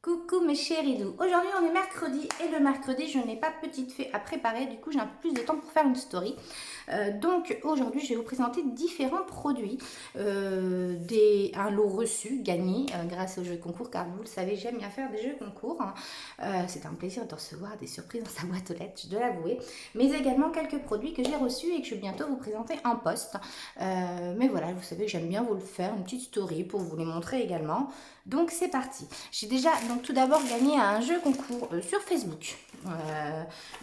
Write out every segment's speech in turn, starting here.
Coucou mes chéris doux, aujourd'hui on est mercredi et le mercredi je n'ai pas petite fée à préparer, du coup j'ai un peu plus de temps pour faire une story. Donc aujourd'hui je vais vous présenter différents produits, un lot reçu, gagné grâce au jeu concours, car vous le savez j'aime bien faire des jeux concours. C'est un plaisir de recevoir des surprises dans sa boîte aux lettres, je dois l'avouer, mais également quelques produits que j'ai reçus et que je vais bientôt vous présenter en poste. Mais voilà, vous savez que j'aime bien vous le faire, une petite story pour vous les montrer également. Donc c'est parti. J'ai déjà donc tout d'abord gagné un jeu concours sur Facebook.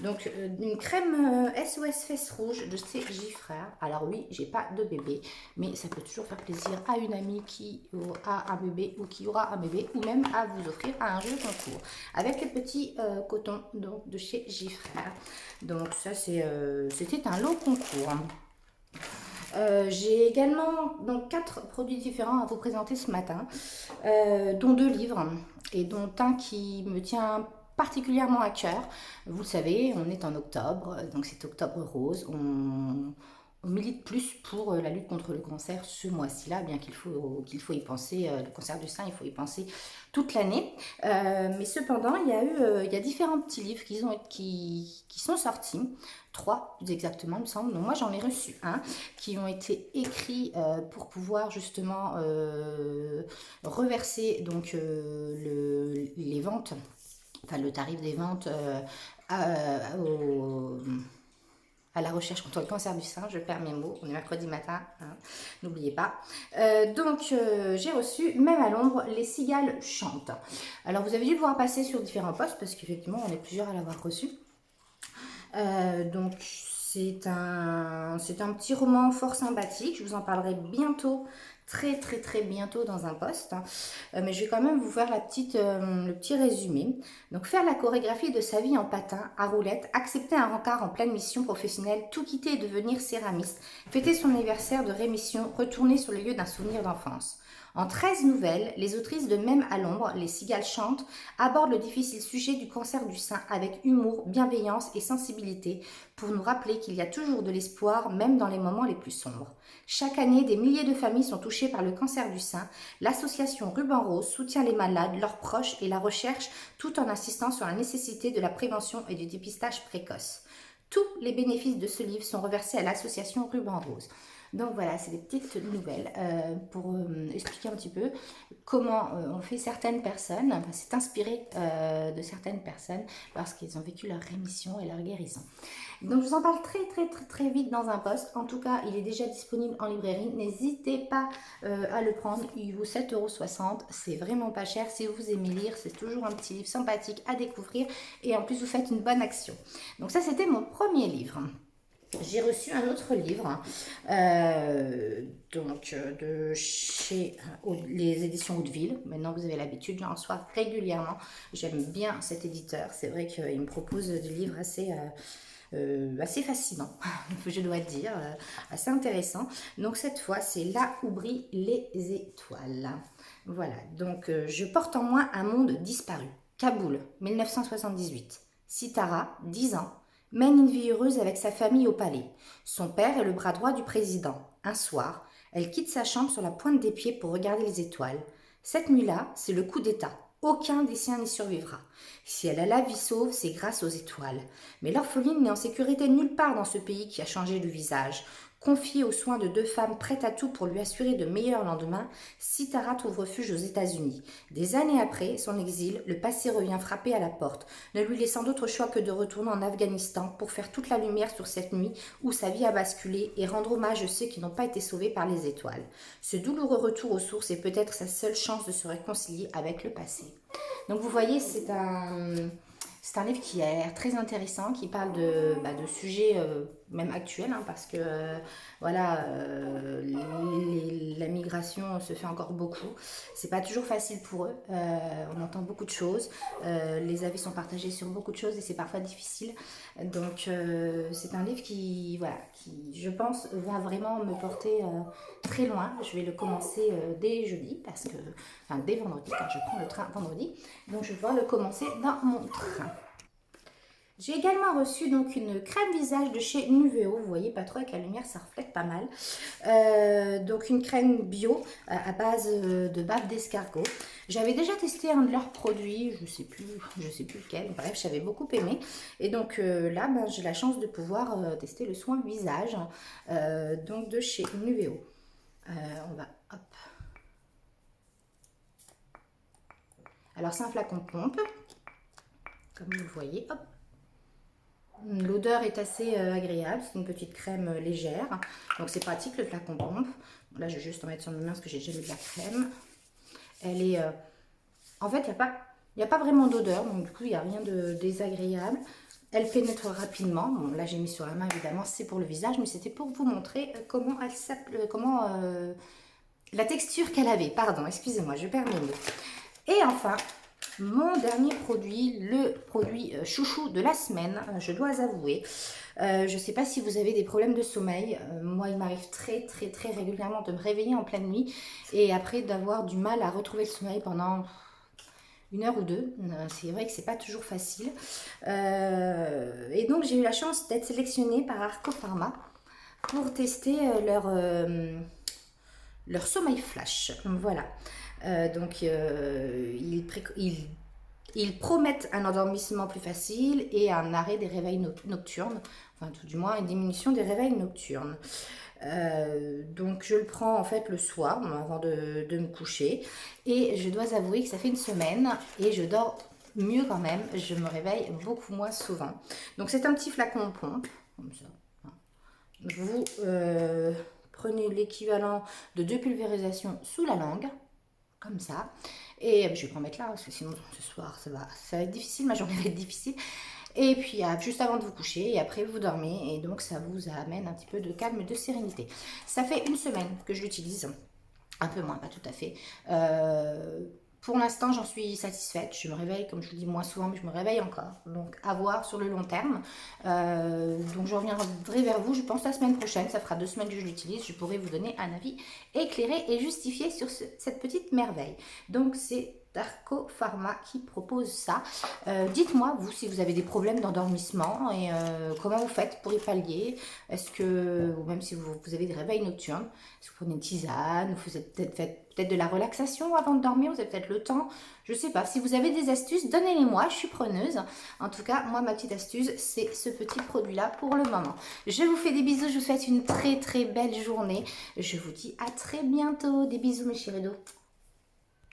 Une crème SOS Fesses Rouges de chez Gifrère. Alors oui, j'ai pas de bébé, mais ça peut toujours faire plaisir à une amie qui a un bébé ou qui aura un bébé, ou même à vous offrir un jeu concours avec le petit coton donc, de chez Gifrère. Donc ça c'était un lot concours. J'ai également donc 4 produits différents à vous présenter ce matin, dont 2 livres et dont un qui me tient particulièrement à cœur. Vous le savez, on est en octobre, donc c'est octobre rose. On milite plus pour la lutte contre le cancer ce mois-ci-là, bien qu'il faut y penser, le cancer du sein, il faut y penser toute l'année. Mais cependant, il y a différents petits livres qui sont sortis, 3 plus exactement, il me semble. Donc moi, j'en ai reçu un, qui ont été écrits pour pouvoir justement reverser donc, les ventes, enfin le tarif des ventes à la recherche contre le cancer du sein. Je perds mes mots, on est mercredi matin, hein, n'oubliez pas. J'ai reçu, même à l'ombre, les cigales chantent. Alors vous avez dû pouvoir passer sur différents postes, parce qu'effectivement on est plusieurs à l'avoir reçu. Donc c'est un petit roman fort sympathique, je vous en parlerai bientôt, très bientôt dans un post. Mais je vais quand même vous faire le petit résumé. Donc faire la chorégraphie de sa vie en patin, à roulettes, accepter un rencard en pleine mission professionnelle, tout quitter et devenir céramiste, fêter son anniversaire de rémission, retourner sur le lieu d'un souvenir d'enfance. En 13 nouvelles, les autrices de Même à l'ombre, Les cigales chantent, abordent le difficile sujet du cancer du sein avec humour, bienveillance et sensibilité pour nous rappeler qu'il y a toujours de l'espoir même dans les moments les plus sombres. Chaque année, des milliers de familles sont touchées par le cancer du sein. L'association Ruban Rose soutient les malades, leurs proches et la recherche tout en insistant sur la nécessité de la prévention et du dépistage précoce. Tous les bénéfices de ce livre sont reversés à l'association Ruban Rose. Donc voilà, c'est des petites nouvelles pour expliquer un petit peu comment on fait certaines personnes. Enfin, c'est inspiré de certaines personnes parce qu'ils ont vécu leur rémission et leur guérison. Donc je vous en parle très vite dans un post. En tout cas, il est déjà disponible en librairie. N'hésitez pas à le prendre. Il vaut 7,60 €. C'est vraiment pas cher. Si vous aimez lire, c'est toujours un petit livre sympathique à découvrir. Et en plus, vous faites une bonne action. Donc ça, c'était mon premier livre. J'ai reçu un autre livre de chez les éditions Hauteville. Maintenant, vous avez l'habitude, j'en reçois régulièrement. J'aime bien cet éditeur. C'est vrai qu'il me propose des livres assez fascinants, je dois dire, assez intéressants. Donc cette fois, c'est Là où brillent les étoiles. Voilà, donc je porte en moi un monde disparu. Kaboul, 1978. Sitara, 10 ans, mène une vie heureuse avec sa famille au palais. Son père est le bras droit du président. Un soir, elle quitte sa chambre sur la pointe des pieds pour regarder les étoiles. Cette nuit-là, c'est le coup d'État. Aucun des siens n'y survivra. Si elle a la vie sauve, c'est grâce aux étoiles. Mais l'orpheline n'est en sécurité nulle part dans ce pays qui a changé de visage. Confiée aux soins de 2 femmes prêtes à tout pour lui assurer de meilleurs lendemains, Sitara trouve refuge aux États-Unis. Des années après son exil, le passé revient frapper à la porte, ne lui laissant d'autre choix que de retourner en Afghanistan pour faire toute la lumière sur cette nuit où sa vie a basculé et rendre hommage à ceux qui n'ont pas été sauvés par les étoiles. Ce douloureux retour aux sources est peut-être sa seule chance de se réconcilier avec le passé. Donc vous voyez, c'est un livre qui a l'air très intéressant, qui parle de sujets même actuels, hein, parce que voilà, la migration se fait encore beaucoup. C'est pas toujours facile pour eux. On entend beaucoup de choses. Les avis sont partagés sur beaucoup de choses et c'est parfois difficile. Donc c'est un livre qui, voilà, qui, je pense, va vraiment me porter très loin. Je vais le commencer dès jeudi, enfin dès vendredi, car je prends le train vendredi. Donc je vais pouvoir le commencer dans mon train. J'ai également reçu donc une crème visage de chez Nuveo. Vous voyez pas trop avec la lumière, ça reflète pas mal. Donc une crème bio à base de bave d'escargot. J'avais déjà testé un de leurs produits, je sais plus lequel, bref, j'avais beaucoup aimé. Et donc là, ben, j'ai la chance de pouvoir tester le soin visage, donc de chez Nuveo. On va, hop. Alors c'est un flacon pompe, comme vous le voyez, hop. L'odeur est assez agréable, c'est une petite crème légère, donc c'est pratique le flacon pompe. Là je vais juste en mettre sur mes mains parce que j'ai déjà mis de la crème. Elle est, en fait il n'y a pas vraiment d'odeur, donc du coup il n'y a rien de désagréable. Elle pénètre rapidement, bon, là j'ai mis sur la main évidemment, c'est pour le visage, mais c'était pour vous montrer comment elle s'appelle, la texture qu'elle avait, pardon, excusez-moi, je perds mes mots. Et enfin, mon dernier produit, le produit chouchou de la semaine, je dois avouer. Je ne sais pas si vous avez des problèmes de sommeil. Moi, il m'arrive très régulièrement de me réveiller en pleine nuit et après d'avoir du mal à retrouver le sommeil pendant 1 heure ou 2. C'est vrai que c'est pas toujours facile. Et donc, j'ai eu la chance d'être sélectionnée par Arco Pharma pour tester leur sommeil flash. Voilà. Donc, ils promettent un endormissement plus facile et un arrêt des réveils nocturnes, enfin tout du moins une diminution des réveils nocturnes. Donc je le prends en fait le soir avant de me coucher et je dois avouer que ça fait 1 semaine et je dors mieux quand même, je me réveille beaucoup moins souvent. Donc c'est un petit flacon pompe, comme ça. Vous prenez l'équivalent de 2 pulvérisations sous la langue, comme ça. Et je vais pas en mettre là parce que sinon ce soir ça va être difficile, ma journée va être difficile. Et puis juste avant de vous coucher et après vous dormez et donc ça vous amène un petit peu de calme et de sérénité. Ça fait 1 semaine que je l'utilise, un peu moins, pas tout à fait. Pour l'instant, j'en suis satisfaite. Je me réveille, comme je vous dis, moins souvent, mais je me réveille encore. Donc, à voir sur le long terme. Donc, je reviendrai vers vous, je pense, la semaine prochaine. Ça fera 2 semaines que je l'utilise. Je pourrai vous donner un avis éclairé et justifié sur cette petite merveille. Donc, c'est Arco Pharma qui propose ça. Dites-moi, vous, si vous avez des problèmes d'endormissement et comment vous faites pour y pallier. Est-ce que, ou même si vous avez des réveils nocturnes, est-ce que vous prenez une tisane, vous faites peut-être de la relaxation avant de dormir, vous avez peut-être le temps, je sais pas. Si vous avez des astuces, donnez-les-moi, je suis preneuse. En tout cas, moi, ma petite astuce, c'est ce petit produit-là pour le moment. Je vous fais des bisous, je vous souhaite une très belle journée. Je vous dis à très bientôt. Des bisous, mes chéris d'eau.